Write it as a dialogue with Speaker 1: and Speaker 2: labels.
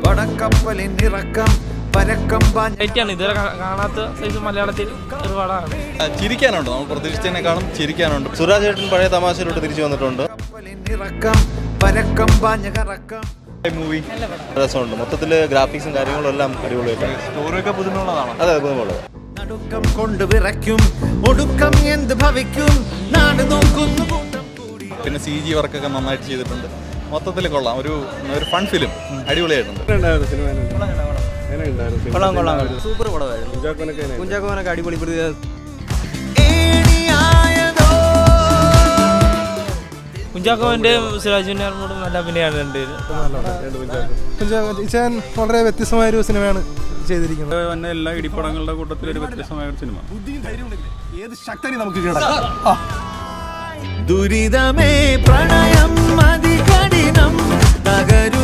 Speaker 1: പടക്കപ്പലിൻ ഇറക്കം പരക്കം
Speaker 2: ഇതുവരെ കാണാത്ത സൈസ് മലയാളത്തിൽ ഒരുപാടാണ്.
Speaker 3: ചിരിക്കാനുണ്ട്, നമ്മൾ പ്രതീക്ഷിച്ചതിനേക്കാളും ചിരിക്കാനുണ്ട്. സുരാജ് ചേട്ടൻ പഴയ തമാശയിലോട്ട് തിരിച്ചു വന്നിട്ടുണ്ട്.
Speaker 1: ഇറക്കം പരക്കം പാഞ്ഞ കറക്കം
Speaker 3: മൂവി രസമുണ്ട്. മൊത്തത്തില് ഗ്രാഫിക്സും കാര്യങ്ങളും എല്ലാം അടിപൊളിയായിട്ടാണ്. സ്റ്റോറിയൊക്കെ പുതുമുള്ളതാണ്. അതെ, പുതുമുള്ളത്.
Speaker 1: നടുക്കം കൊണ്ട് വിറയ്ക്കും ഒടുക്കം എന്ത് ഭവിക്കും നാട് നോക്കുന്നു കൂട്ടം കൂടി.
Speaker 3: പിന്നെ CG വർക്കൊക്കെ നന്നായിട്ട് ചെയ്തിട്ടുണ്ട്. മൊത്തത്തിൽ കൊള്ളാം. ഒരു ഫൺ ഫിലിം അടിപൊളിയായിട്ടുണ്ട്.
Speaker 2: സൂപ്പർ പടമായിരുന്നു. കുഞ്ചാക്കോനൊക്കെ അടിപൊളി. കുഞ്ചാക്കോന്റെ സിറാജുവിന്റെ നല്ല അഭിനയമാണ്.
Speaker 4: വളരെ വ്യത്യസ്തമായ ഒരു സിനിമയാണ് ചെയ്തിരിക്കുന്നത്.
Speaker 5: തന്നെ എല്ലാ ഇടിപ്പടങ്ങളുടെ കൂട്ടത്തിൽ ഒരു വ്യത്യസ്തമായ ഒരു സിനിമ.
Speaker 4: ഏത് ശക്തി നമുക്ക്
Speaker 1: ദുരിതമേ പ്രണയം അതികഠിനം തകരു